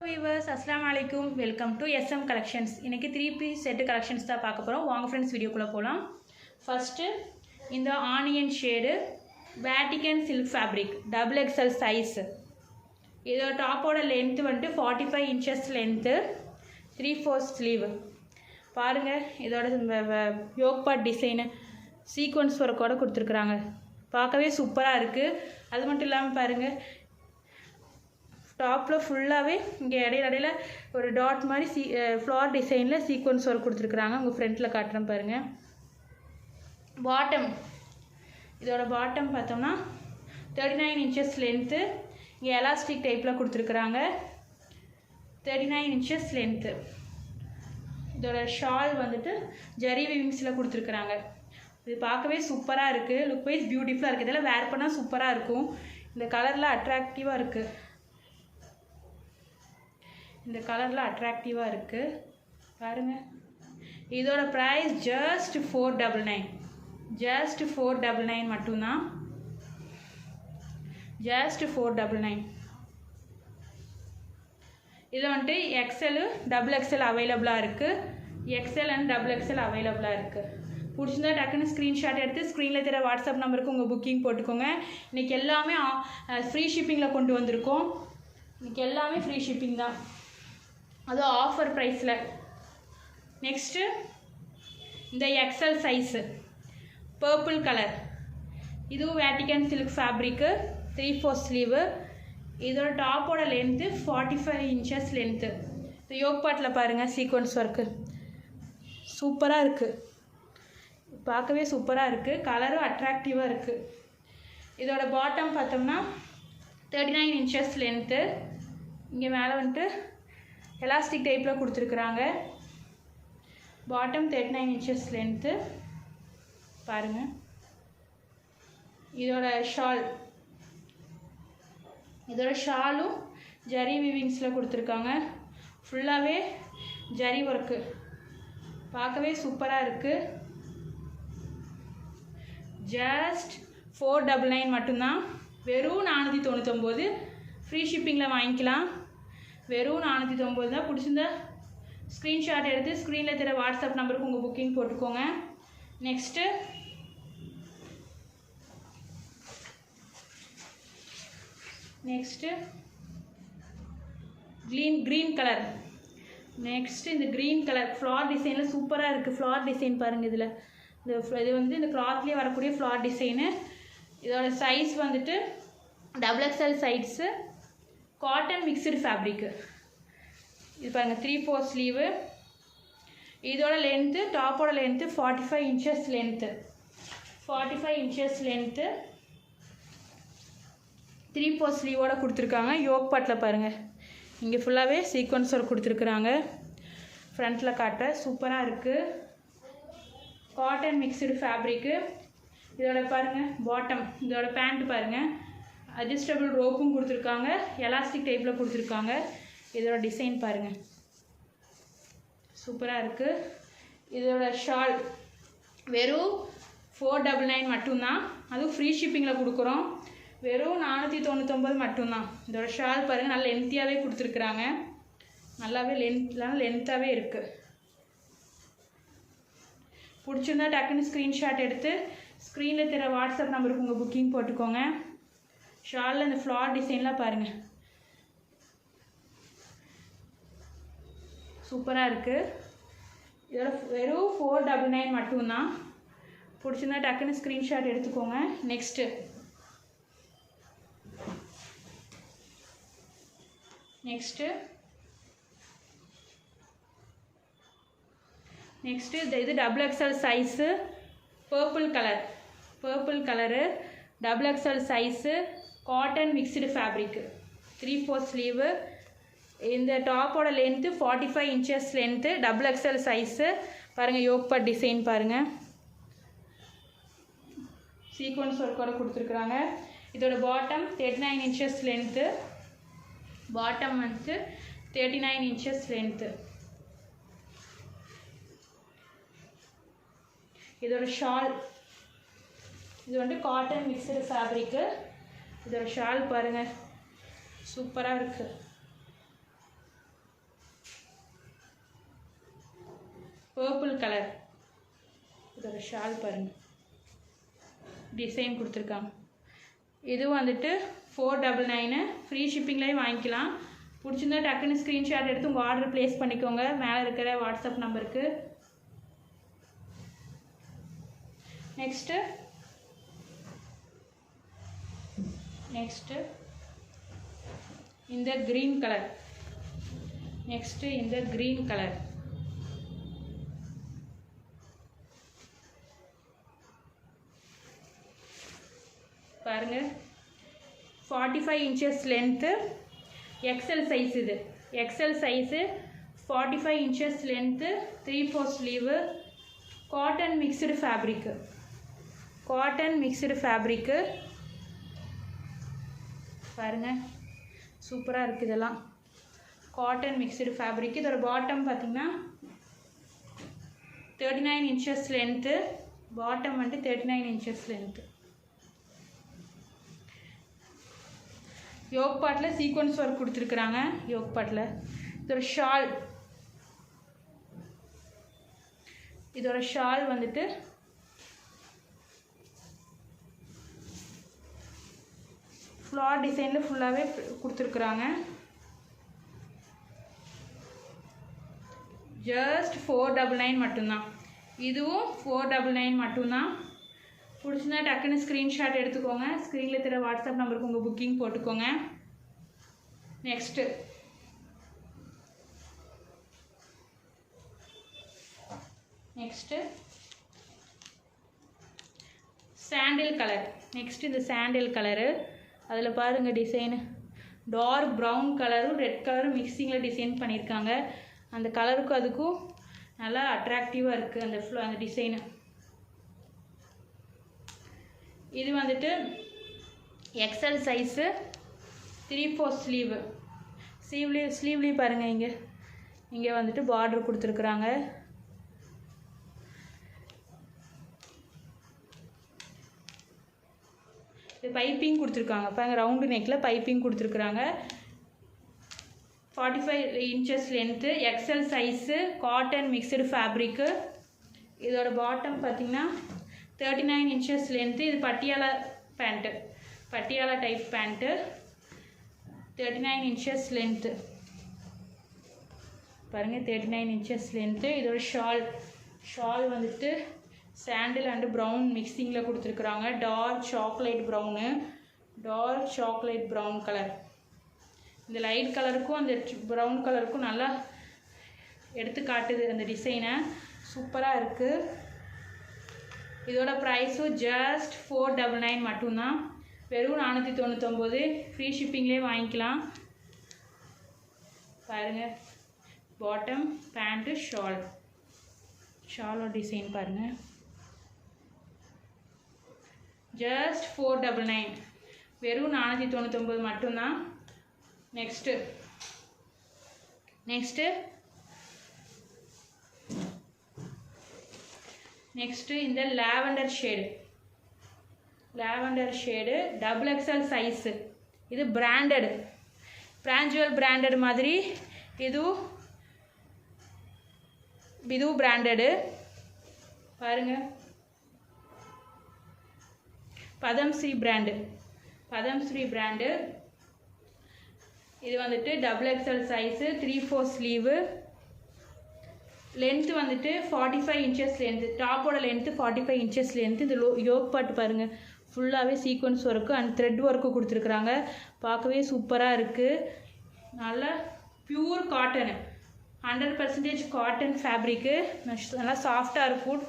Viewers, Assalamu alaikum. Welcome to SM Collections. இன்னைக்கு 3-piece set collections தான் பார்க்க போறோம். வாங்க friends வீடியோக்குள்ள போலாம். First இந்த onion shade Vatican silk fabric double XL size. இதோட டாப்போட length வந்து 45 inches length 3/4 sleeve. பாருங்க இதோட yoke part design sequence work ஓட கொடுத்திருக்காங்க. பார்க்கவே சூப்பரா இருக்கு. அது மட்டும் இல்லாம பாருங்க டாப்ல ஃபுல்லாவே இங்க இடையில ஒரு டாட் மாதிரி ஃப்ளவர் டிசைன்ல சீக்வென்ஸ் வர்க் கொடுத்திருக்காங்க. உங்க ஃப்ரண்ட்ல காட்றேன் பாருங்க. பாட்டம் இதோட பாட்டம் பார்த்தோம்னா 39 inches length இங்க எலாஸ்டிக் டைப்ல கொடுத்திருக்காங்க. 39 inches length. இதோட ஷால் வந்துட்டு ஜரி வீவிங்ஸ்ல கொடுத்திருக்காங்க. இது பார்க்கவே சூப்பரா இருக்கு. லுக் வைஸ் பியூட்டிஃபுல்லா இருக்கு. இதெல்லாம் வேர் பண்ணா சூப்பரா இருக்கும். இந்த கலர்ல அட்ராக்டிவா இருக்கு. இந்த கலர்ல அட்ராக்டிவா இருக்கு பாருங்க. இதோட பிரைஸ் just 499 மட்டும் தான். just 499. இது வந்து XL double XL அவேலபிளா இருக்கு. XL and double XL அவேலபிளா இருக்கு. புடிச்சிருந்தா டக்குன்னு ஸ்கிரீன்ஷாட் எடுத்து ஸ்கிரீன்ல தெரிய வாட்ஸ்அப் நம்பருக்கு உங்க புக்கிங் போட்டுக்கோங்க. இன்னைக்கு எல்லாமே ஃப்ரீ ஷிப்பிங்ல கொண்டு வந்திருக்கோம். இன்னைக்கு எல்லாமே ஃப்ரீ ஷிப்பிங் தான். அது ஆஃபர் பிரைஸ்ல. நெக்ஸ்ட் இந்த XL சைஸ் பர்பிள் கலர். இது வேட்டிகன் சில்க் ஃபேப்ரிக் 3/4 ஸ்லீவ். இதோட டாப்போட லென்த் 45 inches லென்த். இந்த யோக் பார்ட்ல பாருங்க சீக்வென்ஸ் வர்க் சூப்பரா இருக்கு. பார்க்கவே சூப்பரா இருக்கு. கலரும் அட்ராக்டிவா இருக்கு. இதோட பாட்டம் பார்த்தோம்னா 39 inches லென்த். இங்க மேல வந்து எலாஸ்டிக் டைப்ல கொடுத்திருக்காங்க. பாட்டம் 39 inches length பாருங்க. இதோட ஷாலும் ஜரி வீவிங்ஸ்ல கொடுத்திருக்காங்க. ஃபுல்லாவே ஜரி வர்க். பார்க்கவே சூப்பரா இருக்கு. ஜஸ்ட் 499 மட்டும் தான். வெறும் 499. ஃப்ரீ ஷிப்பிங்ல வாங்கிக்கலாம். வெறும் 490 தான். பிடிச்சிருந்தா ஸ்கிரீன்ஷாட் எடுத்து ஸ்க்ரீனில் தெரிய வாட்ஸ்அப் நம்பருக்கு உங்கள் புக்கிங் போட்டுக்கோங்க. Next green colour. நெக்ஸ்ட் இந்த க்ரீன் கலர் ஃப்ளார் டிசைனில் சூப்பராக இருக்குது. ஃப்ளார் டிசைன் பாருங்கள். இதில் இது வந்து இந்த கிளாத்லேயே வரக்கூடிய ஃப்ளார் டிசைனு. இதோட சைஸ் வந்துட்டு double XL size. Cotton mixed fabric. இது பாருங்க 3/4 ஸ்லீவ். இதோட லென்த்து டாப்போட length 45 inches length. 45 inches length 3/4 ஸ்லீவோட கொடுத்துருக்காங்க. யோக் பார்ட்டில் பாருங்க இங்கே ஃபுல்லாகவே சீக்வன்ஸோட கொடுத்துருக்குறாங்க. ஃப்ரண்ட்டில் காட்ட சூப்பராக இருக்குது. Cotton mixed fabric. இதோட பாருங்கள் பாட்டம். இதோட பேண்ட் பாருங்கள் அட்ஜஸ்டபிள் ரோப்பும் கொடுத்துருக்காங்க. எலாஸ்டிக் டைப்பில் கொடுத்துருக்காங்க. இதோட டிசைன் பாருங்கள் சூப்பராக இருக்குது. இதோட ஷால் வெறும் 499 மட்டும்தான். அதுவும் ஃப்ரீ ஷிப்பிங்கில் கொடுக்குறோம். வெறும் 499 மட்டும்தான். இதோட ஷால் பாருங்கள் நல்லா லென்த்தியாகவே கொடுத்துருக்குறாங்க. நல்லாவே லென்த்தாகவே இருக்குது. பிடிச்சிருந்தா டக்குன்னு ஸ்க்ரீன்ஷாட் எடுத்து ஸ்க்ரீனில் தெரிய வாட்ஸ்அப் நம்பருக்கு உங்கள் புக்கிங் போட்டுக்கோங்க. ஷாலில் இந்த ஃப்ளார் டிசைன்லாம் பாருங்கள் சூப்பராக இருக்குது. இதோட வெறும் 499 மட்டும்தான். பிடிச்சிருந்தா டக்குன்னு ஸ்க்ரீன்ஷாட் எடுத்துக்கோங்க. நெக்ஸ்ட்டு இது double XL size purple colour double XL size cotton mixed fabric 3/4 sleeve. இந்த டாப்போட length 45 inches length double XL size. பாருங்கள் யோக் பார்ட் டிசைன் பாருங்கள் சீக்வன்ஸ் ஒர்க்கோட கொடுத்துருக்குறாங்க. இதோட பாட்டம் 39 inches லென்த்து. பாட்டம் வந்து 39 inches லென்த்து. இதோட ஷால் இது வந்து காட்டன் மிக்சடு ஃபேப்ரிக்கு. இதோட ஷால் பாருங்கள் சூப்பராக இருக்குது. Purple colour. இதோட ஷால் பாருங்கள், டிசைன் கொடுத்துருக்காங்க. இது வந்துட்டு 499. ஃப்ரீ ஷிப்பிங்லேயே வாங்கிக்கலாம். பிடிச்சிருந்தா டக்குன்னு ஸ்க்ரீன்ஷாட் எடுத்து உங்கள் ஆர்டர் ப்ளேஸ் பண்ணிக்கோங்க மேலே இருக்கிற வாட்ஸ்அப் நம்பருக்கு. நெக்ஸ்ட்டு இந்த க்ரீன் கலர். இந்த க்ரீன் கலர் பாருங்கள். 45 inches லென்த்து, எக்ஸல் சைஸ். இது XL size, 45 inches length, 3/4 sleeve, cotton mixed fabric. பாருங்கள், சூப்பராக இருக்குது. இதெல்லாம் காட்டன் மிக்ஸ்டு ஃபேப்ரிக். இதோட பாட்டம் பார்த்திங்கன்னா 39 inches லென்த்து. பாட்டம் வந்துட்டு 39 inches லென்த்து. யோக் பார்ட்டில் சீக்வன்ஸ் ஒர்க் கொடுத்துருக்குறாங்க. யோக் பார்ட்டில் இதோட ஷால் வந்துட்டு ஃப்ளார் டிசைனில் ஃபுல்லாகவே கொடுத்துருக்குறாங்க. ஜஸ்ட் 499 மட்டும்தான். இதுவும் 499 மட்டும்தான். பிடிச்சிருந்தா டக்குன்னு ஸ்க்ரீன்ஷாட் எடுத்துக்கோங்க. ஸ்க்ரீனில் தர வாட்ஸ்அப் நம்பருக்கு உங்கள் புக்கிங் போட்டுக்கோங்க. நெக்ஸ்ட்டு சாண்டில் கலர். இந்த சாண்டில் கலரு. அதில் பாருங்கள் டிசைனு டார்க் ப்ரௌன் கலரும் ரெட் கலரும் மிக்சிங்கில் டிசைன் பண்ணியிருக்காங்க. அந்த கலருக்கும் அதுக்கும் நல்லா அட்ராக்டிவாக இருக்குது அந்த டிசைனு. இது வந்துட்டு எக்ஸல் சைஸு, 3/4 ஸ்லீவு. ஸ்லீவ்லேயும் பாருங்கள், இங்கே வந்துட்டு பார்டர் கொடுத்துருக்குறாங்க. இது பைப்பிங் கொடுத்துருக்காங்க பாருங்கள், ரவுண்டு நெக்கில் பைப்பிங் கொடுத்துருக்குறாங்க. 45 inches length, XL size, cotton mixed fabric. இதோட பாட்டம் பார்த்திங்கன்னா 39 inches லென்த்து. இது Patiala type pant. 39 inches length பாருங்கள், 39 inches லென்த்து. இதோட ஷால் வந்துட்டு சாண்டில் அண்டு ப்ரௌன் மிக்சிங்கில் கொடுத்துருக்குறாங்க. Dark chocolate brown colour. இந்த லைட் கலருக்கும் அந்த ப்ரௌன் கலருக்கும் நல்லா எடுத்து காட்டுது அந்த டிசைனை. சூப்பராக இருக்குது. இதோட ப்ரைஸும் ஜஸ்ட் 499 மட்டும்தான். வெறும் 499. ஃப்ரீ ஷிப்பிங்லேயே வாங்கிக்கலாம். பாருங்கள், பாட்டம், பேண்ட்டு, ஷாலோட டிசைன் பாருங்கள். ஜஸ்ட் 499. வெறும் 499 மட்டும்தான். நெக்ஸ்ட்டு இந்த லாவெண்டர் ஷேடு XXL சைஸு. இது பிராண்டட், பிராஞ்சுவல் பிராண்டட் மாதிரி. இதுவும் பிராண்டடு பாருங்கள். பதம்ஸ்ரீ பிராண்டு. இது வந்துட்டு XXL சைஸு, 3/4 ஸ்லீவு. லென்த்து வந்துட்டு 45 inches லென்த்து. டாப்போட லென்த்து 45 inches லென்த்து. இந்த யோக் பார்ட் பாருங்கள், ஃபுல்லாகவே sequins work and thread work கொடுத்துருக்குறாங்க. பார்க்கவே சூப்பராக இருக்குது. நல்லா பியூர் காட்டனு, 100% காட்டன் ஃபேப்ரிக்கு. நல்லா சாஃப்டாக இருக்கும்.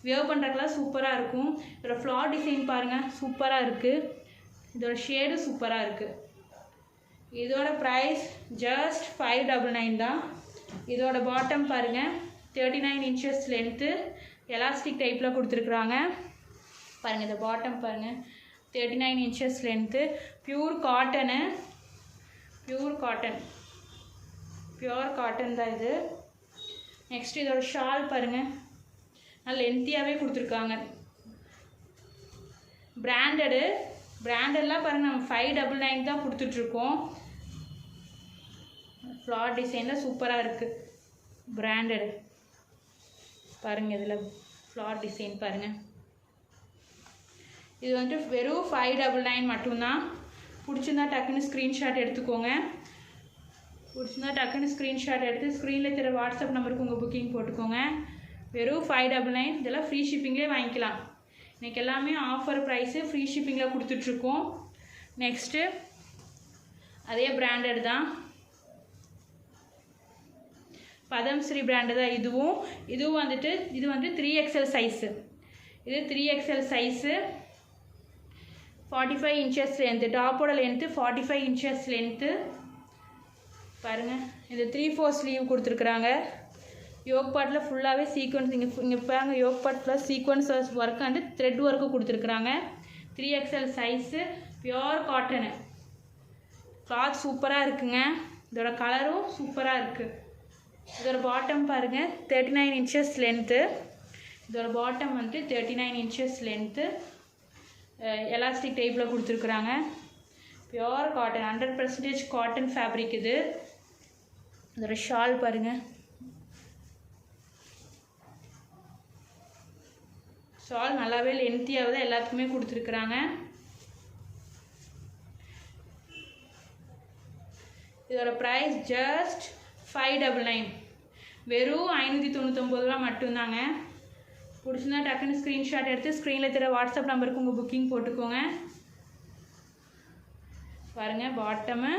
வியர் பண்ணுறதுக்கெல்லாம் சூப்பராக இருக்கும். இதோட ஃப்ளார் டிசைன் பாருங்கள், சூப்பராக இருக்குது. இதோட ஷேடு சூப்பராக இருக்குது. இதோட ப்ரைஸ் ஜஸ்ட் 599 தான். இதோட பாட்டம் பாருங்கள், 39 inches லென்த்து, எலாஸ்டிக் டைப்பில் கொடுத்துருக்குறாங்க. பாருங்கள், இந்த பாட்டம் பாருங்கள், 39 inches லென்த்து. பியூர் காட்டன் தான் இது. நெக்ஸ்ட் இதோட ஷால் பாருங்கள், நல்லா லென்த்தியாகவே கொடுத்துருக்காங்க. பிராண்டட்லாம் பாருங்கள், நம்ம 599 தான் கொடுத்துட்ருக்கோம். ஃப்ளார் டிசைனில் சூப்பராக இருக்குது. பிராண்டடு பாருங்கள், இதில் ஃப்ளார் டிசைன் பாருங்கள். இது வந்துட்டு வெறும் 599 மட்டும்தான். பிடிச்சிருந்தா டக்குன்னு ஸ்க்ரீன்ஷாட் எடுத்துக்கோங்க. பிடிச்சிருந்தா டக்குன்னு ஸ்க்ரீன்ஷாட் எடுத்து ஸ்க்ரீனில் தெரிய வாட்ஸ்அப் நம்பருக்கு உங்கள் புக்கிங் போட்டுக்கோங்க. வெறும் 599. இதெல்லாம் ஃப்ரீ ஷிப்பிங்லேயே வாங்கிக்கலாம். இன்றைக்கி எல்லாமே ஆஃபர் ப்ரைஸு ஃப்ரீ ஷிப்பிங்கில் கொடுத்துட்ருக்கோம். நெக்ஸ்ட்டு அதே பிராண்டட் தான், பதம்ஸ்ரீ பிராண்டு தான். இதுவும் வந்துட்டு இது வந்து 3XL சைஸு. இது 3XL சைஸு, 45 இன்ச்சஸ் லென்த்து. டாப்போட லென்த்து 45 இன்ச்சஸ் லென்த்து பாருங்கள். இது 3/4 ஸ்லீவ் கொடுத்துருக்குறாங்க. யோக் பார்ட்டில் ஃபுல்லாகவே சீக்வன்ஸ், இங்கே பாருங்கள், யோக் பார்ட் ஃபுல்லாக sequence work and thread work கொடுத்துருக்குறாங்க. 3XL size, pure cotton. Cloth சூப்பராக இருக்குங்க. இதோட கலரும் சூப்பராக இருக்குது. இதோட பாட்டம் பாருங்கள், 39 இன்ச்சஸ் லென்த்து. இதோட பாட்டம் வந்துட்டு 39 இன்ச்சஸ் லென்த்து, எலாஸ்டிக் டைப்பில் கொடுத்துருக்குறாங்க. பியோர் காட்டன், 100% காட்டன் ஃபேப்ரிக் இது. இதோட ஷால் பாருங்கள், ஷால் நல்லாவே லென்த்தியாக தான் எல்லாத்துக்குமே கொடுத்துருக்குறாங்க. இதோட ப்ரைஸ் ஜஸ்ட் 599, வெறும் 599 ரூபா மட்டும்தாங்க. பிடிச்சிருந்தா டக்குன்னு ஸ்க்ரீன்ஷாட் எடுத்து ஸ்க்ரீனில் தெரிய வாட்ஸ்அப் நம்பருக்கு உங்கள் புக்கிங் போட்டுக்கோங்க. பாருங்கள், பாட்டமு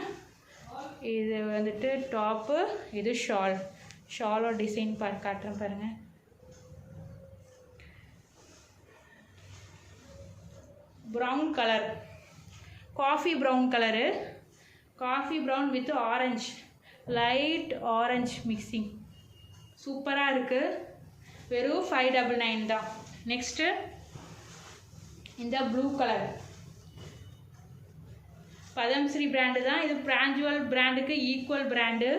இது வந்துட்டு டாப்பு, இது ஷாலோட டிசைன் காட்டுறேன் பாருங்கள். Brown colour, coffee brown colour, coffee brown with orange, light orange mixing, சூப்பராக இருக்குது. வெறும் 599 தான். நெக்ஸ்ட்டு இந்த ப்ளூ கலர், பதம்ஸ்ரீ பிராண்டு தான். இது பிராஞ்சுவல் பிராண்டுக்கு ஈக்குவல் பிராண்டு.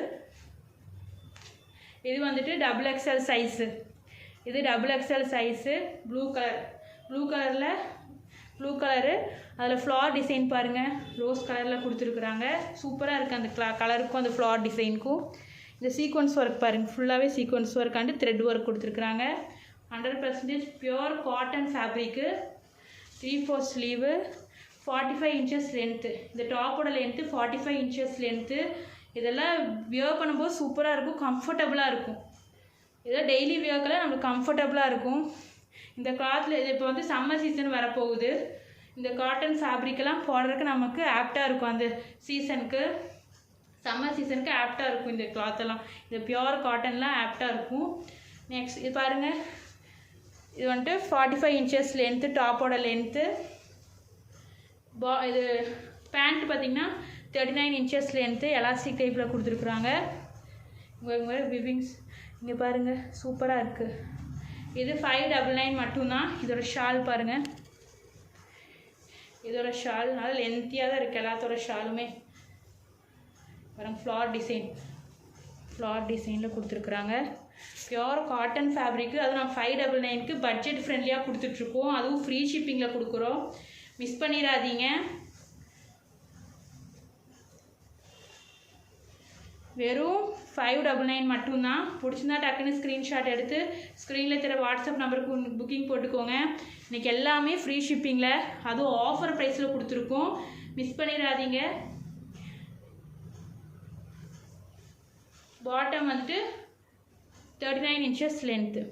இது வந்துட்டு XXL சைஸு. இது XXL சைஸு. ப்ளூ கலரு, அதில் ஃப்ளார் டிசைன் பாருங்கள், ரோஸ் கலரில் கொடுத்துருக்குறாங்க. சூப்பராக இருக்குது அந்த கலருக்கும் அந்த ஃப்ளார் டிசைனுக்கும். இந்த சீக்வன்ஸ் ஒர்க் பாருங்கள், ஃபுல்லாகவே sequence work and thread work கொடுத்துருக்குறாங்க. 100% pure cotton fabric. 3/4 sleeve, 45 inches length. இந்த டாப்போட லென்த்து 45 இன்ச்சஸ் லென்த்து. இதெல்லாம் வியர் பண்ணும்போது சூப்பராக இருக்கும், கம்ஃபர்டபுளாக இருக்கும். இதெல்லாம் டெய்லி வியர்க்கெல்லாம் நம்மளுக்கு கம்ஃபர்டபுளாக இருக்கும். இந்த கிளாத்தில் இது இப்போ வந்து சம்மர் சீசன் வரப்போகுது. இந்த காட்டன் ஃபேப்ரிக்கெல்லாம் போடுறதுக்கு நமக்கு ஆப்டாக இருக்கும். அந்த சீசனுக்கு, சம்மர் சீசனுக்கு ஆப்டாக இருக்கும் இந்த கிளாத்தெல்லாம். இந்த பியோர் காட்டன்லாம் ஆப்டாக இருக்கும். நெக்ஸ்ட் இது பாருங்கள், இது வந்துட்டு 45 இன்ச்சஸ் லென்த்து, டாப்போட லென்த்து. இது பேண்ட் பார்த்திங்கன்னா 39 இன்ச்சஸ் லென்த்து, எலாஸ்டிக் டைப்பில் கொடுத்துருக்குறாங்க. இங்கே விவிங்ஸ் இங்கே பாருங்கள், சூப்பராக இருக்குது. இது 599 மட்டும்தான். இதோட ஷால் பாருங்கள், இதோட ஷால் நல்லா லென்த்தியாக தான் இருக்குது. எல்லாத்தோட ஷாலுமே பாருங்கள், ஃப்ளார் டிசைனில் கொடுத்துருக்குறாங்க. Pure cotton fabric. அதுவும் நான் 599க்கு பட்ஜெட் ஃப்ரெண்ட்லியாக கொடுத்துட்ருக்கோம். அதுவும் ஃப்ரீ ஷிப்பிங்கில் கொடுக்குறோம். மிஸ் பண்ணிடாதீங்க. வெறும் 599 மட்டும்தான். பிடிச்சிருந்தா டக்குன்னு ஸ்க்ரீன்ஷாட் எடுத்து ஸ்க்ரீனில் தெரிய வாட்ஸ்அப் நம்பருக்கு புக்கிங் போட்டுக்கோங்க. இன்றைக்கி எல்லாமே ஃப்ரீ ஷிப்பிங்கில், அதுவும் ஆஃபர் ப்ரைஸில் கொடுத்துருக்கோம். மிஸ் பண்ணிடாதீங்க. பாட்டம் வந்துட்டு 39 inches length.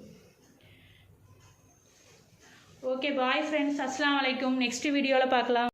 Okay, bye friends, அஸ்ஸலாமு அலைக்கும். நெக்ஸ்ட் வீடியோவில் பார்க்கலாம்.